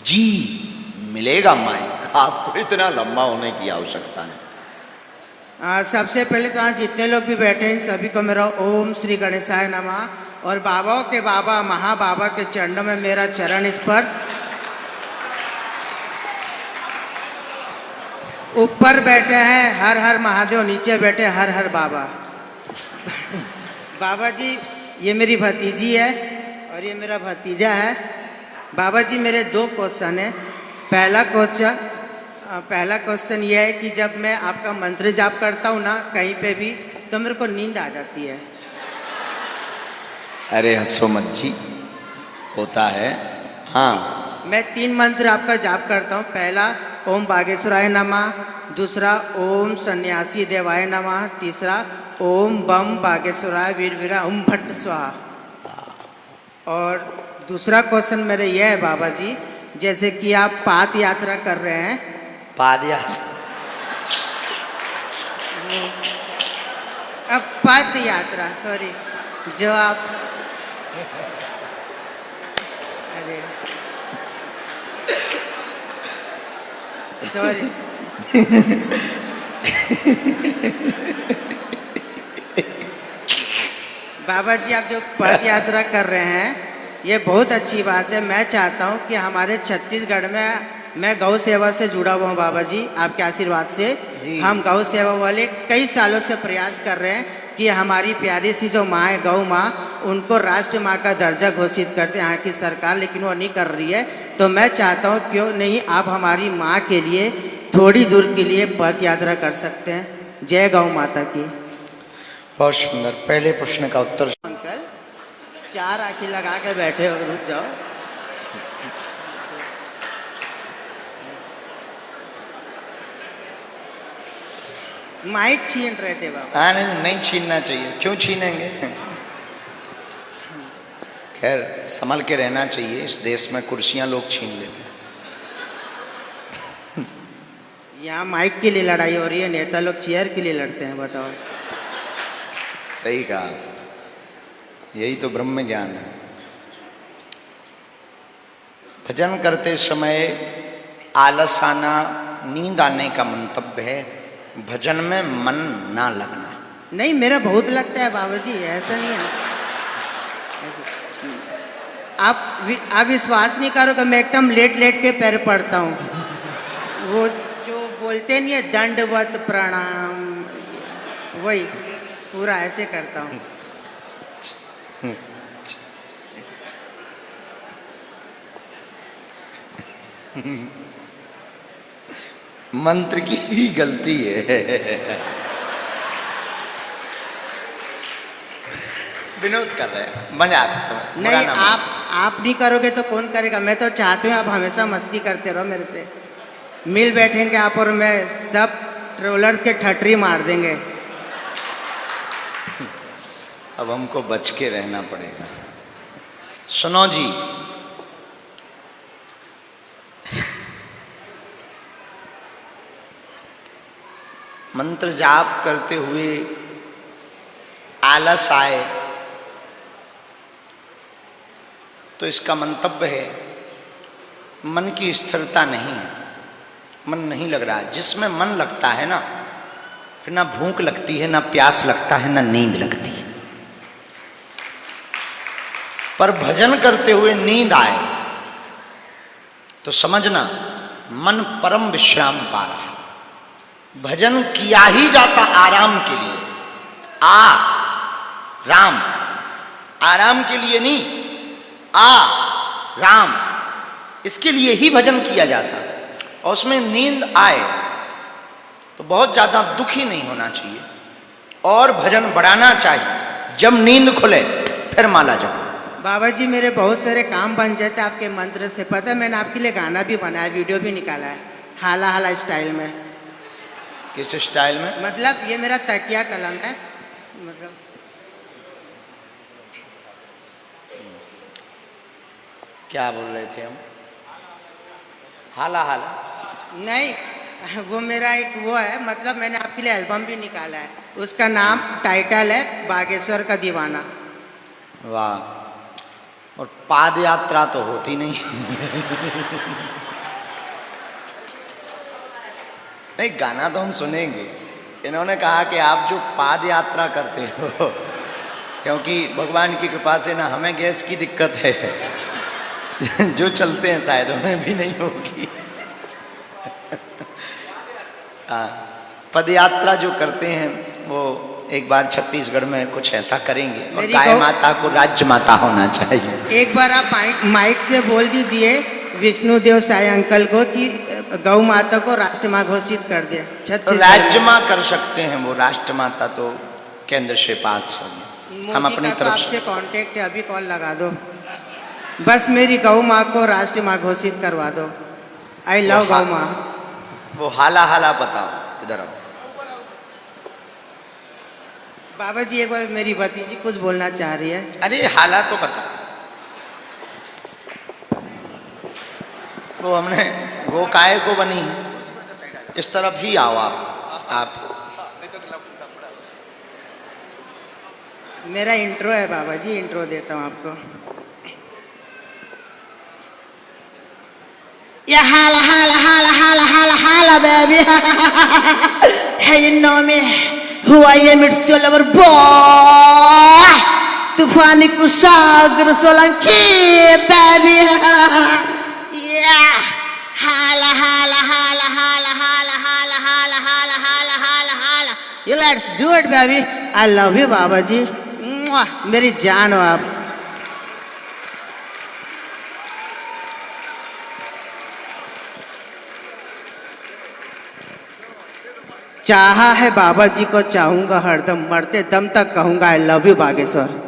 जी मिलेगा माइक, आपको इतना लंबा होने की आवश्यकता नहीं। सबसे पहले तो आज जितने लोग भी बैठे हैं सभी को मेरा ओम श्री गणेशाय नमः। और बाबाओं के बाबा महाबाबा के चरणों में मेरा चरण स्पर्श। ऊपर बैठे हैं हर हर महादेव, नीचे बैठे हर हर बाबा। बाबा जी ये मेरी भतीजी है और ये मेरा भतीजा है। बाबा जी मेरे 2 क्वेश्चन है। पहला क्वेश्चन ये है कि जब मैं आपका मंत्र जाप करता हूँ ना कहीं पे भी, तो मेरे को नींद आ जाती है। अरे हंसो मत जी, होता है। हाँ, मैं 3 मंत्र आपका जाप करता हूँ। पहला ओम बागेश्वराय नमः, दूसरा ओम सन्यासी देवाय नमः, तीसरा ओम बम बागेश्वराय वीरवीरा ओम भट्ट स्वाहा। और दूसरा क्वेश्चन मेरे यह है बाबा जी, जैसे कि आप पाद यात्रा कर रहे हैं। पाद यात्रा? अब पद यात्रा, सॉरी, जो आप अरे सॉरी बाबा जी आप जो पद यात्रा कर रहे हैं ये बहुत अच्छी बात है। मैं चाहता हूं कि हमारे छत्तीसगढ़ में, मैं गौ सेवा से जुड़ा हुआ हूं बाबा जी, आपके आशीर्वाद से। हम गौ सेवा वाले कई सालों से प्रयास कर रहे हैं कि हमारी प्यारी सी जो माँ है गौ माँ, उनको राष्ट्र माँ का दर्जा घोषित करते हैं यहाँ की सरकार, लेकिन वो नहीं कर रही है। तो मैं चाहता हूँ क्यों नहीं आप हमारी माँ के लिए थोड़ी दूर के लिए पद यात्रा कर सकते हैं। जय गौ माता की। बहुत सुंदर। पहले प्रश्न का उत्तर। अंकल 4 आंखें लगा के बैठे हो, रुक जाओ। माइक छीन रहे थे बाबा। हाँ, नहीं छीनना चाहिए। क्यों छीनेंगे? खैर संभल के रहना चाहिए। इस देश में कुर्सियां लोग छीन लेते हैं। यहाँ माइक के लिए लड़ाई हो रही है, नेता लोग चेयर के लिए लड़ते हैं, बताओ। सही कहा, यही तो ब्रह्म ज्ञान है। भजन करते समय आलस आना, नींद आने का मंतव्य है। भजन में मन ना लगना। नहीं, मेरा बहुत लगता है बाबा जी, ऐसा नहीं है। आप विश्वास नहीं करोगे, मैं एकदम लेट लेट के पैर पड़ता हूँ। वो जो बोलते नहीं है दंडवत प्रणाम, वही पूरा ऐसे करता हूँ। मंत्र की ही गलती है। विनोद कर रहे हैं, मजाक। नहीं, आप नहीं करोगे तो कौन करेगा? मैं तो चाहती हूँ आप हमेशा मस्ती करते रहो मेरे से। मिल बैठेंगे आप और मैं, सब ट्रोलर्स के ठटरी मार देंगे। अब हमको बच के रहना पड़ेगा। सुनो जी, मंत्र जाप करते हुए आलस आए तो इसका मंतव्य है मन की स्थिरता नहीं है, मन नहीं लग रहा है। जिसमें मन लगता है ना, फिर ना भूख लगती है, ना प्यास लगता है, ना नींद लगती है। पर भजन करते हुए नींद आए तो समझना मन परम विश्राम पा रहा है। भजन किया ही जाता आराम के लिए। राम, आराम के लिए नहीं, राम, इसके लिए ही भजन किया जाता। और उसमें नींद आए तो बहुत ज्यादा दुखी नहीं होना चाहिए और भजन बढ़ाना चाहिए। जब नींद खुले फिर माला जपो। बाबा जी मेरे बहुत सारे काम बन जाते आपके मंत्र से। पता है मैंने आपके लिए गाना भी बनाया, वीडियो भी निकाला है, हाला हाला स्टाइल में। किस स्टाइल में? मतलब ये मेरा तकिया कलम है, मतलब क्या बोल रहे थे हम? हाला हाला नहीं, वो मेरा एक वो है, मतलब मैंने आपके लिए एल्बम भी निकाला है, उसका नाम टाइटल है बागेश्वर का दीवाना। वाह, और पाद यात्रा तो होती नहीं। नहीं, गाना तो हम सुनेंगे। इन्होंने कहा कि आप जो पाद यात्रा करते हो, क्योंकि भगवान की कृपा से ना हमें गैस की दिक्कत है, जो चलते हैं शायद उन्हें भी नहीं होगी। पद यात्रा जो करते हैं वो एक बार छत्तीसगढ़ में कुछ ऐसा करेंगे। और गाय माता को राज्य माता होना चाहिए। एक बार आप माइक से बोल दीजिए विष्णुदेव साय अंकल को कि गौ माता को राष्ट्र माँ घोषित कर दे। तो राज्य माँ कर सकते हैं, वो राष्ट्र माता तो केंद्र से पास होगी। हम अपनी तरफ से कांटेक्ट है, अभी कॉल लगा दो, बस मेरी गौ माँ को राष्ट्र माँ घोषित करवा दो। आई लव गौ माँ। वो हाला हाला बताओ, इधर आओ। बाबा जी एक बार मेरी भतीजी कुछ बोलना चाह रही है। अरे हाला तो बता। वो हमने वो काय को बनी है, इस तरफ ही आओ आप। मेरा इंट्रो है बाबा जी, इंट्रो देता हूँ आपको। या हाला हाला हाला हाला हाला हाला baby, hey you know me who I am, it's your lover boy, तूफानी Kushagra Solanki baby. Yeah, hala hala hala hala hala hala hala hala hala hala hala, you let's do it baby। I love you बाबा जी, मेरी जान हो आप। चाहा है बाबा जी को चाहूंगा हरदम, मरते दम तक कहूंगा आई लव यू बागेश्वर।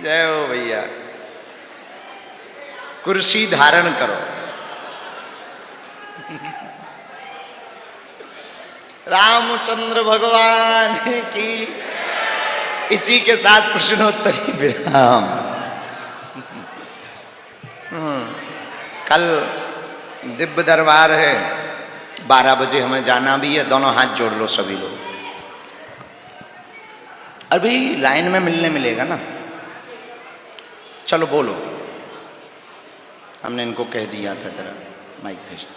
जय हो भैया। कुर्सी धारण करो। रामचंद्र भगवान की। इसी के साथ प्रश्नोत्तरी विराम। कल दिव्य दरबार है, 12 बजे हमें जाना भी है। दोनों हाथ जोड़ लो सभी लोग। अभी लाइन में मिलने मिलेगा ना, चलो बोलो। हमने इनको कह दिया था, जरा माइक भेज दो।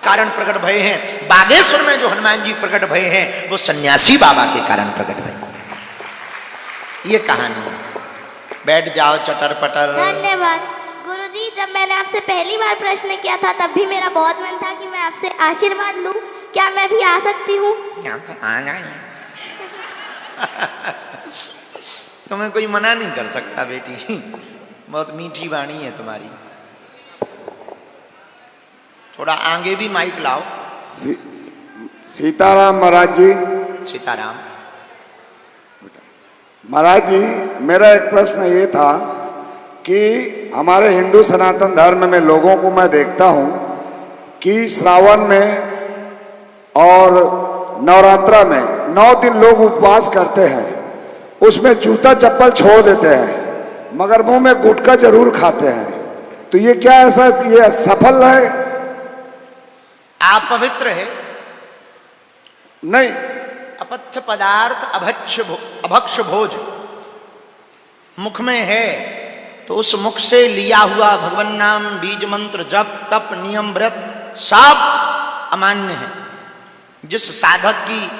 कारण प्रकट भय हैं। बागेश्वर में जो हनुमान जी प्रकट भय हैं वो सन्यासी बाबा के कारण प्रकट भय। ये कहानी है। बैठ जाओ चटर पटर। धन्यवाद गुरुजी। जब मैंने आपसे पहली बार प्रश्न किया था तब भी मेरा बहुत मन था कि मैं आपसे आशीर्वाद लूं। क्या मैं भी आ सकती हूँ? आना है। तुम्हें कोई मना नहीं कर सकता बेटी, बहुत मीठी वाणी है तुम्हारी। थोड़ा आगे भी माइक लाओ। सीताराम महाराज जी। सीताराम महाराज जी, मेरा एक प्रश्न ये था कि हमारे हिंदू सनातन धर्म में लोगों को मैं देखता हूँ कि श्रावण में और नवरात्रा में 9 दिन लोग उपवास करते हैं। उसमें जूता चप्पल छोड़ देते हैं, मगर मुंह में गुटखा जरूर खाते हैं। तो ये क्या ऐसा ये सफल है? आप पवित्र है? नहीं। अपथ्य पदार्थ अभक्ष भोज मुख में है तो उस मुख से लिया हुआ भगवान नाम, बीज मंत्र, जप तप, नियम, व्रत सब अमान्य है। जिस साधक की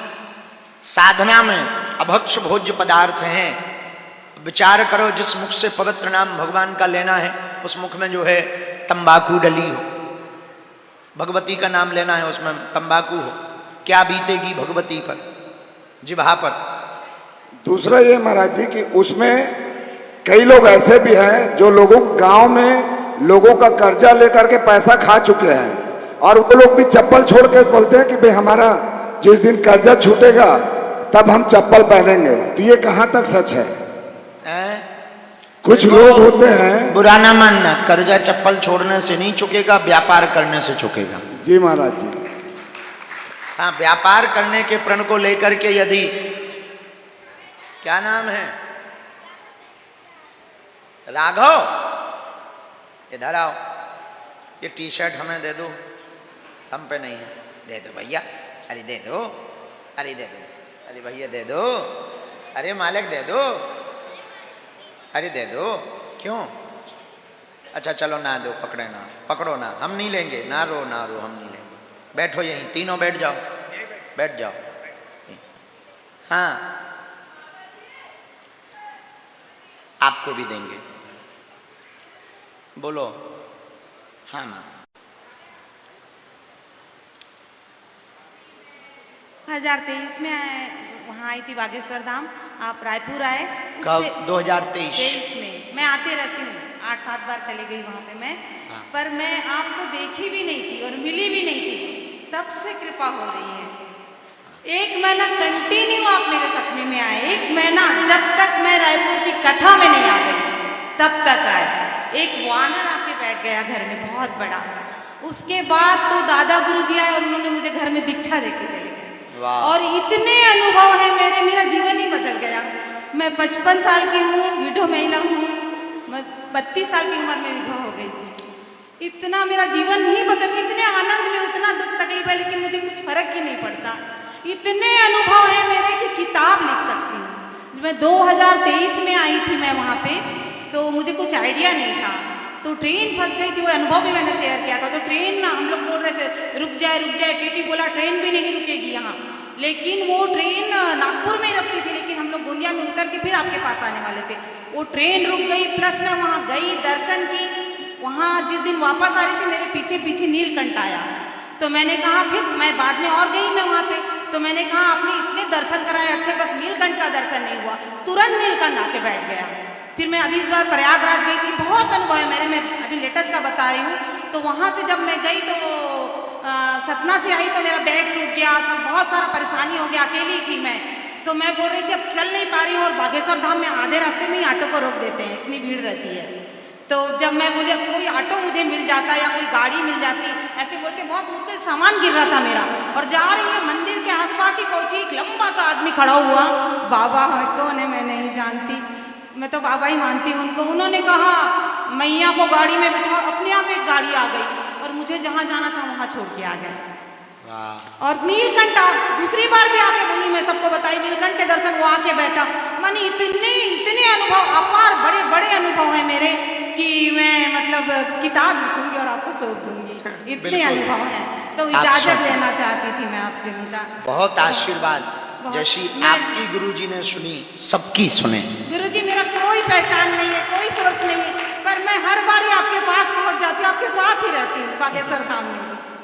साधना में अभक्ष भोज्य पदार्थ हैं, विचार करो जिस मुख से पवित्र नाम भगवान का लेना है उस मुख में जो है तंबाकू डली हो, भगवती का नाम लेना है उसमें तंबाकू हो, क्या बीतेगी भगवती पर, जिह्वा पर। दूसरा ये महाराज जी कि उसमें कई लोग ऐसे भी हैं जो लोगों को गांव में लोगों का कर्जा लेकर के पैसा खा चुके हैं और वो लोग भी चप्पल छोड़ के बोलते हैं कि भाई हमारा जिस दिन कर्जा छूटेगा तब हम चप्पल पहनेंगे। तो ये कहां तक सच है? कुछ लोग होते हैं, बुरा ना मानना, कर्जा चप्पल छोड़ने से नहीं चुकेगा, व्यापार करने से चुकेगा। जी महाराज जी। हाँ, व्यापार करने के प्रण को लेकर के यदि, क्या नाम है, राघव, इधर आओ, ये टी शर्ट हमें दे दो, हम पे नहीं है, दे दो भैया, अरे दे दो, अरे दे दो, अरे भैया दे दो, अरे मालिक दे दो, अरे दे दो, क्यों? अच्छा चलो ना दो, पकड़े ना, पकड़ो ना, हम नहीं लेंगे, ना रो हम नहीं लेंगे, बैठो यहीं, तीनों बैठ जाओ, बैठ जाओ। हाँ, आपको भी देंगे, बोलो। हाँ ना। 2023 में वहाँ आई थी बागेश्वर धाम, आप रायपुर आए। कब? 2023 में। मैं आते रहती हूँ, 8-7 बार चली गई वहाँ पे मैं। हाँ। पर मैं आपको देखी भी नहीं थी और मिली भी नहीं थी, तब से कृपा हो रही है। 1 महीना कंटिन्यू आप मेरे सपने में आए, 1 महीना, जब तक मैं रायपुर की कथा में नहीं आ गई तब तक आए। एक वानर आके बैठ गया घर में, बहुत बड़ा। उसके बाद तो दादा गुरुजी आए और उन्होंने मुझे घर में दीक्षा देके चले गए। और इतने अनुभव है मेरे, मेरा जीवन ही बदल गया। मैं 55 साल की हूँ, विधवा महिला हूँ, 32 साल की उम्र में विधवा हो गई थी। इतना मेरा जीवन ही बदल, इतने आनंद में, इतना दुख तकलीफ है, लेकिन मुझे कुछ फर्क ही नहीं पड़ता। इतने अनुभव है मेरे कि किताब लिख सकती हूँ। मैं 2023 में आई थी मैं वहाँ पे, तो मुझे कुछ आइडिया नहीं था, तो ट्रेन फंस गई थी। वो अनुभव भी मैंने शेयर किया था। तो ट्रेन ना, हम लोग बोल रहे थे रुक जाए, टीटी बोला ट्रेन भी नहीं रुकेगी यहाँ, लेकिन वो ट्रेन नागपुर में ही रुकती थी, लेकिन हम लोग गोंदिया में उतर के फिर आपके पास आने वाले थे। वो ट्रेन रुक गई, प्लस मैं वहाँ गई, दर्शन की। वहाँ जिस दिन वापस आ रही थी, मेरे पीछे पीछे नीलकंठ आया। तो मैंने कहा, फिर मैं बाद में और गई मैं वहाँ पे, तो मैंने कहा आपने इतने दर्शन कराए अच्छे, बस नीलकंठ का दर्शन नहीं हुआ। तुरंत नीलकंठ आके बैठ गया। फिर मैं अभी इस बार प्रयागराज गई थी, बहुत अनुभव है मेरे, मैं अभी लेटेस्ट का बता रही हूँ। तो वहाँ से जब मैं गई तो सतना से आई तो मेरा बैग टूट गया, सब बहुत सारा परेशानी हो गया, अकेली थी मैं। तो मैं बोल रही थी अब चल नहीं पा रही हूँ, और बागेश्वर धाम में आधे रास्ते में ही ऑटो को रोक देते हैं, इतनी भीड़ रहती है। तो जब मैं बोली अब कोई ऑटो मुझे मिल जाता या कोई गाड़ी मिल जाती, ऐसे बोल के बहुत मुश्किल, सामान गिर रहा था मेरा, और जा रही है मंदिर के आसपास ही पहुंची, एक लंबा सा आदमी खड़ा हुआ। बाबा है, कौन है मैं नहीं जानती, मैं तो बाबा ही मानती हूँ उनको। उन्होंने कहा मैया को गाड़ी में बिठाओ, अपने आप एक गाड़ी आ गई और मुझे जहाँ जाना था वहाँ छोड़ के आ गए। और नीलकंठ दूसरी बार भी आके बोली, मैं सबको बताई नीलकंठ के दर्शन, वो आके बैठा। माने इतने अनुभव, अपार बड़े बड़े अनुभव है मेरे कि मैं मतलब किताब लिखूंगी और आपको सौंप दूंगी, इतने अनुभव हैं। तो इजाजत लेना चाहती थी मैं आपसे उनका। बहुत आशीर्वाद, जैसी आपकी गुरुजी ने सुनी, सबकी सुने। गुरुजी मेरा कोई पहचान नहीं है, कोई सोर्स नहीं है, पर मैं हर बार आपके पास पहुंच जाती हूँ, आपके पास ही रहती हूँ बागेश्वर धाम में।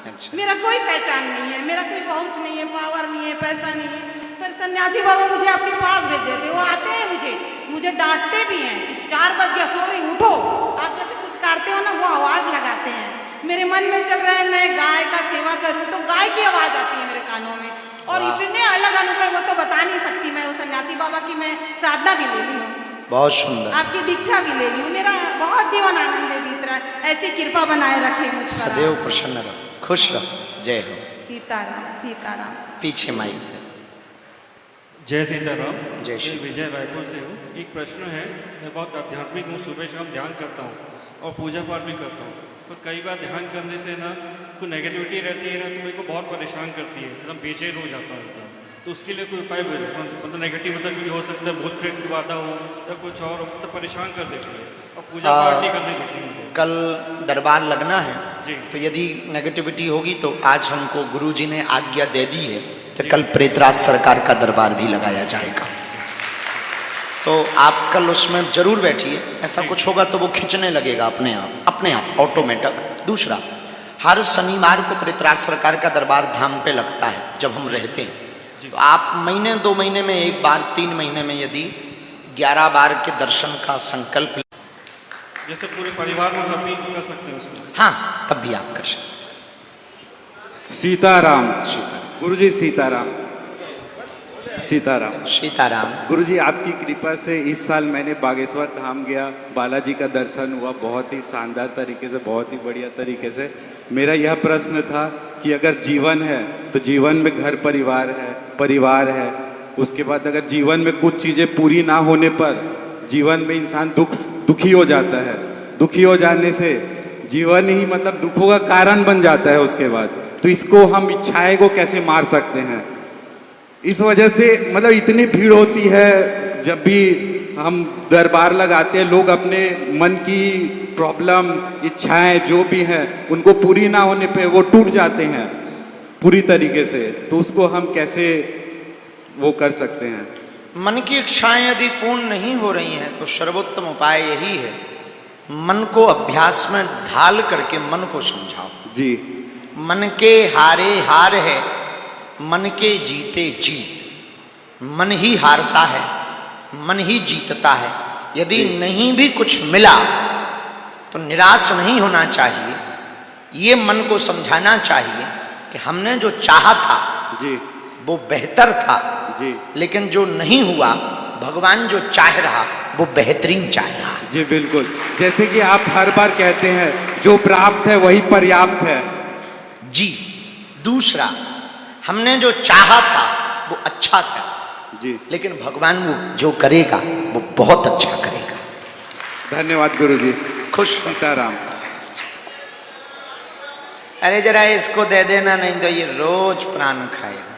अच्छा। मेरा कोई पहचान नहीं है, मेरा कोई पहुंच नहीं है, पावर नहीं है, पैसा नहीं है, पर सन्यासी बाबा मुझे आपके पास भेज देते। वो आते हैं, मुझे डांटते भी हैं, 4 बज गया, सो रही, उठो। आप जैसे कुछ करते हो ना, वो आवाज लगाते हैं। मेरे मन में चल रहा है मैं गाय का सेवा करूं, तो गाय की आवाज आती है मेरे कानों में। और इतने अलग अनुभव, वो तो बता नहीं सकती मैं। उस सन्यासी बाबा की मैं साधना भी ले ली हूँ, बहुत सुंदर, आपकी दीक्षा भी ले ली हूँ। मेरा बहुत जीवन आनंद में बीत रहा है। ऐसी कृपा बनाए रखे मुझ पर, सदैव प्रसन्न रहो, खुश रहो। जय हो। सीताराम सीताराम। पीछे माइक। जय सीताराम। जय श्री। विजय रायपुर से हूँ। एक प्रश्न है, मैं बहुत आध्यात्मिक हूँ, सुबह शाम ध्यान करता हूँ और पूजा पाठ भी करता हूँ, पर कई बार ध्यान करने से ना कोई नेगेटिविटी रहती है ना, तो मेरे को बहुत परेशान करती है, एकदम बेचैन हो जाता है। तो उसके लिए कोई उपाय मतलब नेगेटिव मतलब भी हो सकता है, भूत प्रेत की बाधा हो या कुछ और, मतलब परेशान कर देती है और पूजा पाठ नहीं करने देती मुझे। कल दरबार लगना है जी, तो यदि नेगेटिविटी होगी तो आज हमको गुरुजी ने आज्ञा दे दी है कि कल प्रेतराज सरकार का दरबार भी लगाया जाएगा। तो आप कल उसमें जरूर बैठिए, ऐसा कुछ होगा तो वो खींचने लगेगा अपने आप ऑटोमेटिक। दूसरा, हर शनिवार को प्रेतराज सरकार का दरबार धाम पे लगता है जब हम रहते हैं, तो आप महीने 2 महीने में एक बार, 3 महीने में यदि 11 बार के दर्शन का संकल्प, जैसे पूरे परिवार में तब भी कर सकते हैं उसको। हाँ, तब भी आप कर सकते सीताराम। हैं। गुरुजी सीताराम। सीताराम। सीताराम। गुरुजी आपकी कृपा से इस साल मैंने बागेश्वर धाम गया, बालाजी का दर्शन हुआ बहुत ही शानदार तरीके से, बहुत ही बढ़िया तरीके से। मेरा यह प्रश्न था कि अगर जीवन है तो जीवन में घर परिवार है, उसके बाद अगर जीवन में कुछ चीज़ें पूरी ना होने पर जीवन में इंसान दुखी हो जाता है। दुखी हो जाने से जीवन ही मतलब दुखों का कारण बन जाता है उसके बाद। तो इसको हम इच्छाएं को कैसे मार सकते हैं? इस वजह से मतलब इतनी भीड़ होती है जब भी हम दरबार लगाते हैं, लोग अपने मन की प्रॉब्लम, इच्छाएं जो भी हैं उनको पूरी ना होने पे वो टूट जाते हैं पूरी तरीके से। तो उसको हम कैसे वो कर सकते हैं? मन की इच्छाएं यदि पूर्ण नहीं हो रही हैं तो सर्वोत्तम उपाय यही है, मन को अभ्यास में ढाल करके मन को समझाओ। जी। मन के हारे हार है, मन के जीते जीत। मन ही हारता है, मन ही जीतता है। यदि नहीं भी कुछ मिला तो निराश नहीं होना चाहिए। ये मन को समझाना चाहिए कि हमने जो चाहा था जी वो बेहतर था, जी लेकिन जो नहीं हुआ, भगवान जो चाह रहा वो बेहतरीन चाह रहा। जी बिल्कुल। जैसे कि आप हर बार कहते हैं जो प्राप्त है वही पर्याप्त है। जी। दूसरा, हमने जो चाहा था वो अच्छा था जी, लेकिन भगवान वो जो करेगा वो बहुत अच्छा करेगा। धन्यवाद गुरुजी। खुश। सीताराम। अरे जरा इसको दे देना, नहीं तो ये रोज प्राण खाएगा।